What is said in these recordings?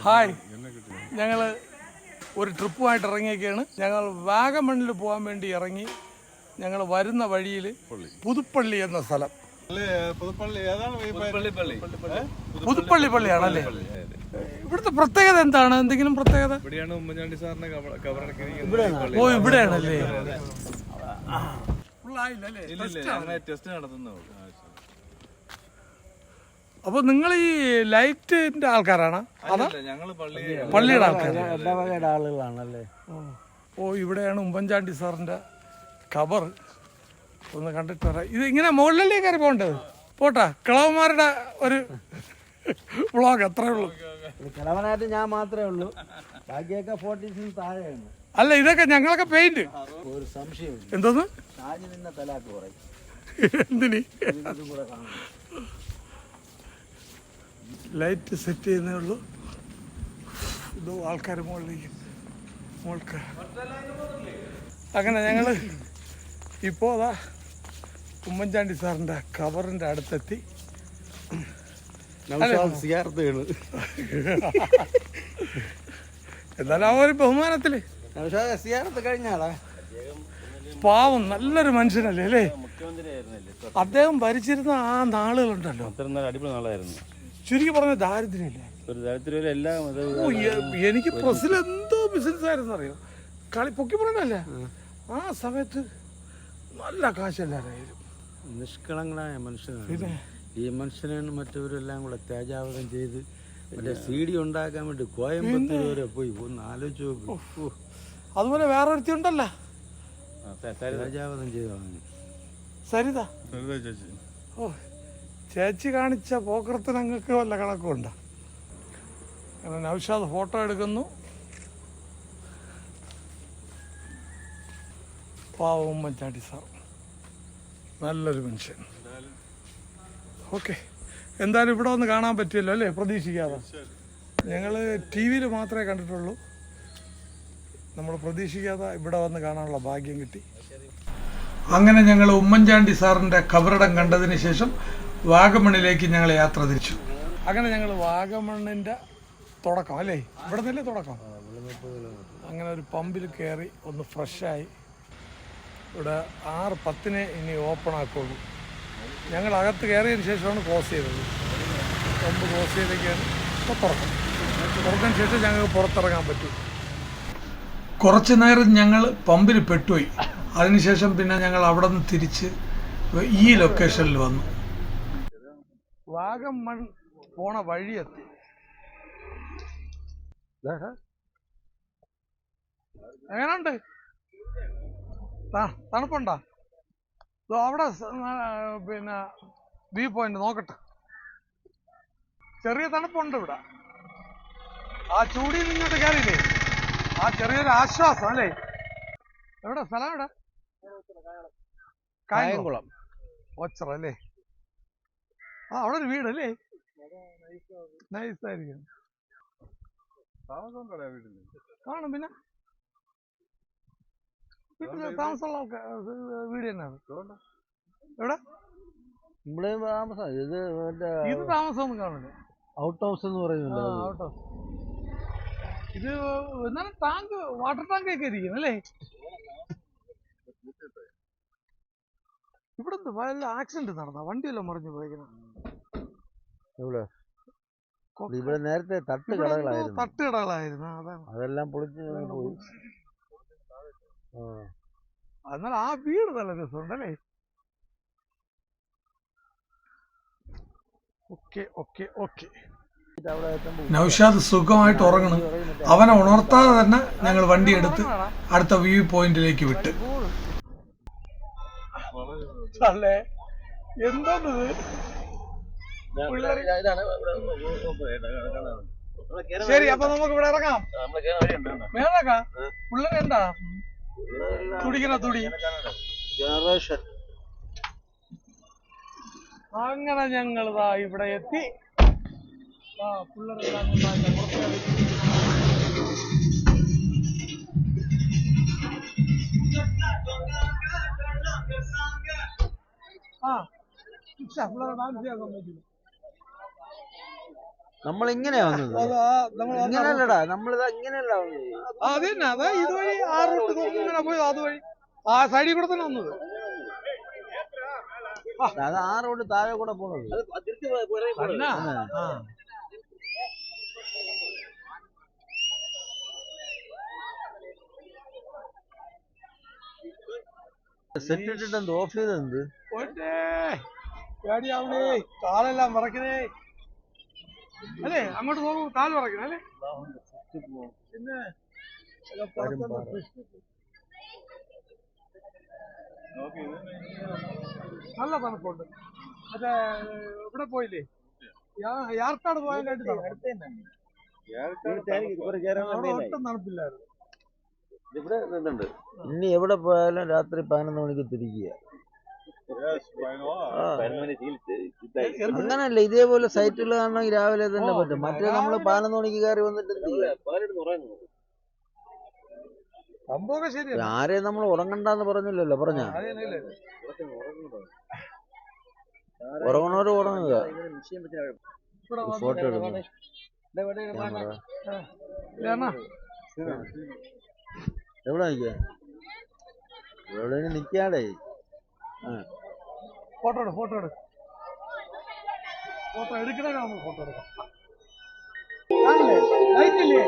Hi, ഞങ്ങൾ ഒരു ട്രിപ്പുമായിട്ട് ഇറങ്ങിയൊക്കെയാണ്. ഞങ്ങൾ വാഗമണ്ണിൽ പോകാൻ വേണ്ടി ഇറങ്ങി. ഞങ്ങൾ വരുന്ന വഴിയിൽ പുതുപ്പള്ളി എന്ന സ്ഥലം, പുതുപ്പള്ളി പള്ളിയാണല്ലേ. ഇവിടുത്തെ പ്രത്യേകത എന്താണ്? എന്തെങ്കിലും പ്രത്യേകത? ഓ, ഇവിടെയാണല്ലേ. അപ്പൊ നിങ്ങൾ ഈ ലൈറ്റിന്റെ ആൾക്കാരാണ്? അതാ പള്ളിയുടെ ആളുകളാണല്ലേ. ഓ, ഇവിടെയാണ് ഉമ്മൻചാണ്ടി സാറിന്റെ ഖബർ. ഒന്ന് കണ്ടിട്ട് വരാം. ഇത് ഇങ്ങനെ മുകളിലല്ലേ കയറി പോകേണ്ടത്? പോട്ടാ, കിളവന്മാരുടെ ഒരു വ്ളോഗ് അത്രേ ഉള്ളൂ. കിളവനായിട്ട് ഞാൻ മാത്രമേ ഉള്ളൂ, ബാക്കിയൊക്കെ 40s താഴെയാണ്. അല്ല, ഇതൊക്കെ ഞങ്ങളൊക്കെ പെയിന്റ്. ഒരു സംശയം എന്തോന്ന് നിന്നെ തലാക്ക് പറയും. എന്തിന്? ലൈറ്റ് സെറ്റ് ചെയ്യുന്നേ ഉള്ളൂ. ഇതോ ആൾക്കാർ മുകളിലേക്ക്. അങ്ങനെ ഞങ്ങൾ ഇപ്പോൾ അതാ ഉമ്മൻചാണ്ടി സാറിൻ്റെ ഖബറിൻ്റെ അടുത്തെത്തി. എന്നാലും ആ ഒരു ബഹുമാനത്തില് കഴിഞ്ഞാളാ പാവം നല്ലൊരു മനുഷ്യനല്ലേ അല്ലേ? അദ്ദേഹം ഭരിച്ചിരുന്ന ആ നാളുകളുണ്ടല്ലോ, അടിപൊളി നാളായിരുന്നു. ചുരുക്കി പറഞ്ഞ ദാരിദ്ര്യമില്ല. എനിക്ക് പ്രസിൽ എന്തോ ബിസിനസ് ആയിരുന്നു അറിയോ. കളി പൊക്കി പറഞ്ഞല്ല, ആ സമയത്ത് നല്ല കാശല്ലായിരുന്നു. നിഷ്കളങ്കനായ മനുഷ്യനാണ്. ഈ മനുഷ്യനാണ് മറ്റവരെല്ലാം കൂടെ തേജാവധം ചെയ്ത് മറ്റേ CD ഉണ്ടാക്കാൻ വേണ്ടി കോയമ്പത്തൂർ വരെ പോയി. ഒന്ന് ആലോചിച്ച് നോക്കൂ. അതുപോലെ വേറെ ഒരുത്തി ഉണ്ടല്ല, തേജാവധം ചെയ്താണ് സരിത. ഓ, ചേച്ചി കാണിച്ച പോക്കർത്തിനങ്ങൾക്ക് വല്ല കണക്കുണ്ടോ? അങ്ങനെ നൗഷാദ് ഫോട്ടോ എടുക്കുന്നു. പാവം ഉമ്മൻചാണ്ടി സാർ, നല്ലൊരു മനുഷ്യൻ. ഓക്കെ, എന്തായാലും ഇവിടെ ഒന്ന് കാണാൻ പറ്റിയല്ലോ അല്ലേ? പ്രതീക്ഷിക്കാതെ. ഞങ്ങൾ TV-യിൽ മാത്രമേ കണ്ടിട്ടുള്ളൂ. നമ്മൾ പ്രതീക്ഷിക്കാതെ ഇവിടെ വന്ന് കാണാനുള്ള ഭാഗ്യം കിട്ടി. അങ്ങനെ ഞങ്ങൾ ഉമ്മൻചാണ്ടി സാറിൻ്റെ ഖബറിടം കണ്ടതിന് ശേഷം വാഗമണ്ണിലേക്ക് ഞങ്ങൾ യാത്ര തിരിച്ചു. അങ്ങനെ ഞങ്ങൾ വാഗമണ്ണിൻ്റെ തുടക്കം അല്ലേ, ഇവിടെ നിന്നല്ലേ തുടക്കം. അങ്ങനെ ഒരു പമ്പിൽ കയറി ഒന്ന് ഫ്രഷായി. ഇവിടെ 6:10 ഇനി ഓപ്പൺ ആക്കുള്ളൂ. ഞങ്ങൾ അകത്ത് കയറിയതിന് ശേഷമാണ് ക്ലോസ് ചെയ്തത്. പമ്പ് ക്ലോസ് ചെയ്തൊക്കെയാണ് ഇപ്പോൾ തുറക്കും. തുറന്നതിന് ശേഷം ഞങ്ങൾക്ക് പുറത്തിറങ്ങാൻ പറ്റും. കുറച്ച് നേരം ഞങ്ങൾ പമ്പിൽ പെട്ടുപോയി. അതിനുശേഷം പിന്നെ ഞങ്ങൾ അവിടെ നിന്ന് തിരിച്ച് ഈ ലൊക്കേഷനിൽ വന്നു. വാഗമൺ പോണ വഴിയെത്തി. എങ്ങനെയുണ്ട്? തണുപ്പുണ്ടോ? അവിടെ പിന്നെ വ്യൂ പോയിന്റ് നോക്കട്ടെ. ചെറിയ തണുപ്പുണ്ട് ഇവിടെ. ആ ചൂടിൽ നിന്നിട്ട് കയറിയില്ലേ, ആ ചെറിയൊരു ആശ്വാസം അല്ലേ. എവിടെ സ്ഥലം? എവിടെ? കായംകുളം ഓച്ചറ അല്ലേ? ആ, അവിടെ ഒരു വീടല്ലേ? നൈസായിരിക്കും. കാണും. പിന്നെ വീട്ടിൽ താമസമുള്ള വീട് തന്നെയാണ്. എവിടെ ഇത് താമസമൊന്നും കാണില്ല. ഔട്ട് ഹൗസ് എന്ന് പറയുന്നത്. Out house. ഇത് എന്നാലും ടാങ്ക്, വാട്ടർ ടാങ്ക് ഒക്കെ ഇരിക്കും അല്ലേ? ഇവിടെ വല്ല ആക്സിഡന്റ് നടന്ന വണ്ടിയെല്ലാം മറിഞ്ഞു പോയിരിക്കണം. ഇവിടെ നേരത്തെ തട്ടുകടകളായിരുന്നു. അതാണ്, അതെല്ലാം പൊളിച്ച് പോയി. എന്നാൽ ആ വീട് നല്ല രസമുണ്ടല്ലേ? Okay okay okay. നൗഷാദ് സുഖമായിട്ട് ഉറങ്ങണം. അവനെ ഉണർത്താതെ തന്നെ ഞങ്ങൾ വണ്ടി എടുത്ത് അടുത്ത വ്യൂ പോയിന്റിലേക്ക് വിട്ട്. എന്തോന്നത്? ശരി, അപ്പൊ നമുക്ക് ഇവിടെ ഇറങ്ങാം. മേളക്കാം. പിള്ളേരെന്താ തുടിക്കുന്ന തുടി. അങ്ങനെ ഞങ്ങളിതാ ഇവിടെ എത്തി. പിള്ളേരെല്ലാം പിള്ളേരെ ഡാൻസ് ചെയ്യാൻ സമ്മതിക്കില്ല. നമ്മളിങ്ങനെയാ വന്നത്. ഇങ്ങനെയല്ലടാ, നമ്മളിതാ ഇങ്ങനെയല്ല വന്നത്. അത് തന്നെ അതാ ഇതുവഴി ആ റൂട്ട് ഇങ്ങനെ പോയത്, അതുവഴി ആ സൈഡിൽ കൂടെ തന്നെ വന്നത്. അത് ആ റോഡ് താഴെ കൂടെ പോകുന്നത്. സെറ്റ് ഇട്ടിട്ട് എന്ത് ഓഫ് ചെയ്തെന്ത് പേടിയാവണേ, കാലെല്ലാം വിറക്കണേ അല്ലേ? അങ്ങോട്ട് പോകും കാല് വിറക്കണേ അല്ലേ? പിന്നെ നല്ല തണുപ്പുണ്ട്. മറ്റേ ഇവിടെ പോയില്ലേ, യാർക്കാട് പോയതിനായിട്ട് ഒട്ടും തണുപ്പില്ലായിരുന്നു. ഇനി എവിടെ പോയാലും രാത്രി 11 മണിക്ക് തിരിക്കുക. അങ്ങനല്ല, ഇതേപോലെ സൈറ്റുകൾ കാണണമെങ്കിൽ രാവിലെ തന്നെ പറ്റും. മറ്റേ നമ്മള് 11 മണിക്ക് കയറി വന്നിട്ട് എന്ത് ചെയ്യാം? സംഭവം ശരിയാണ്. ആരെയും നമ്മൾ ഉറങ്ങണ്ടെന്ന് പറഞ്ഞില്ലല്ലോ. പറഞ്ഞ ഉറങ്ങണവര് ഉറങ്ങുക. ഫോട്ടോ എടുക്കണം. എവിടെ നിൽക്കുക? എവിടെ നിൽക്കാടേ? ഫോട്ടോ എടു, ഫോട്ടോ എടു, ഫോട്ടോ എടുക്കണേ, നമ്മൾ ഫോട്ടോ എടുക്കാം. ലൈറ്റില്ലേ?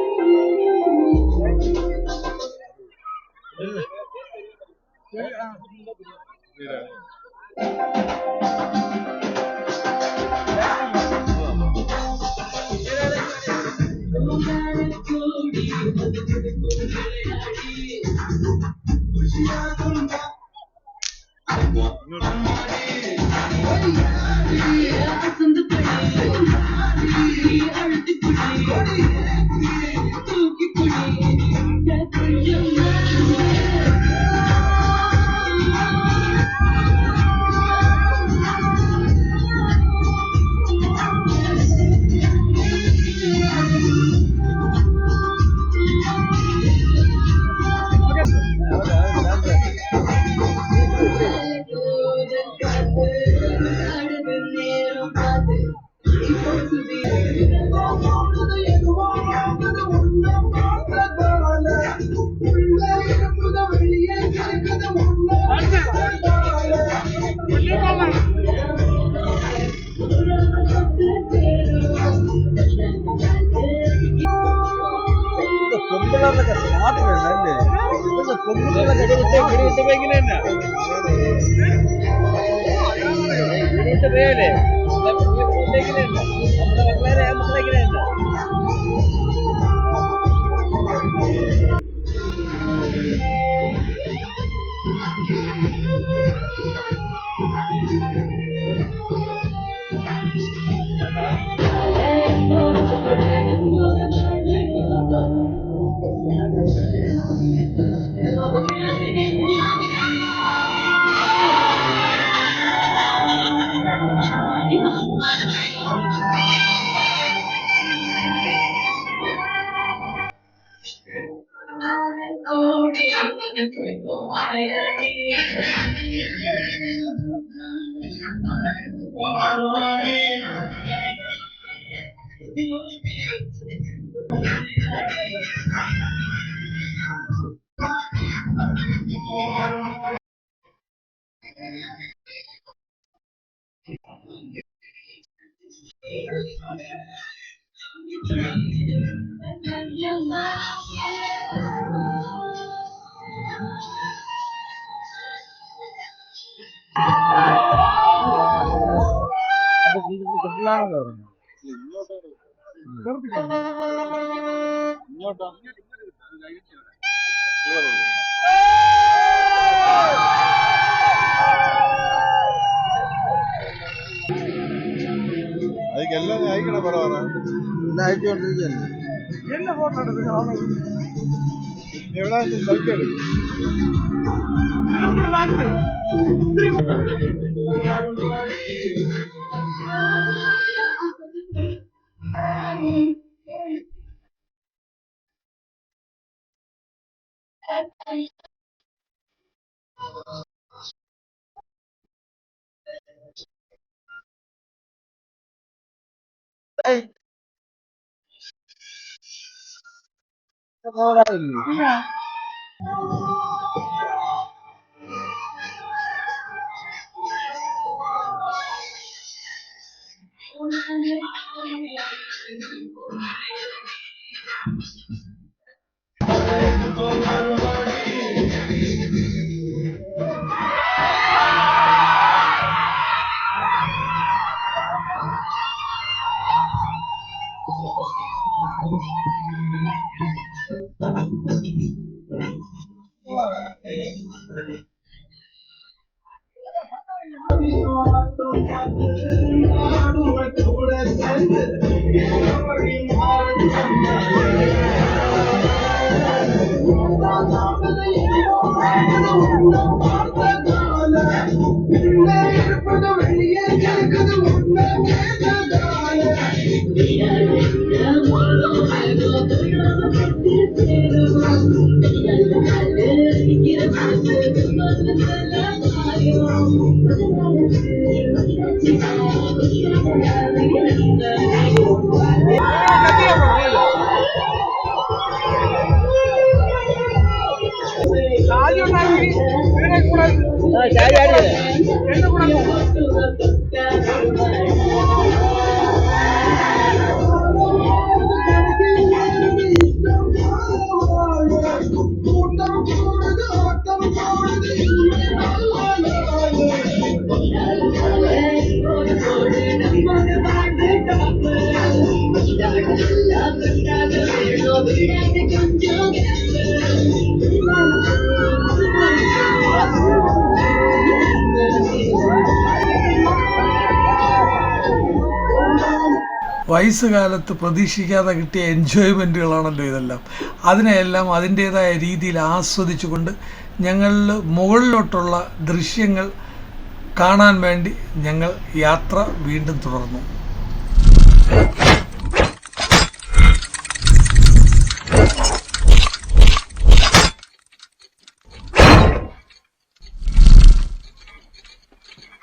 പെൺപിള്ളേർക്കൊക്കെ സ്മാർട്ട് വേണ്ടല്ലേ? ಅದಕ್ಕೆಲ್ಲ ಆಯ್ಕಡೆ ಬರೋರ അയച്ചുകൊണ്ടിരിക്കുകയല്ലേ? என்ன ഫോട്ടോ എടുക്കുക? എവിടെ സെൽഫി എടുക്കും. വയസ്സുകാലത്ത് പ്രതീക്ഷിക്കാതെ കിട്ടിയ എൻജോയ്മെൻറ്റുകളാണല്ലോ ഇതെല്ലാം. അതിനെയെല്ലാം അതിൻ്റേതായ രീതിയിൽ ആസ്വദിച്ചുകൊണ്ട് ഞങ്ങളിൽ മുകളിലോട്ടുള്ള ദൃശ്യങ്ങൾ കാണാൻ വേണ്ടി ഞങ്ങൾ യാത്ര വീണ്ടും തുടർന്നു.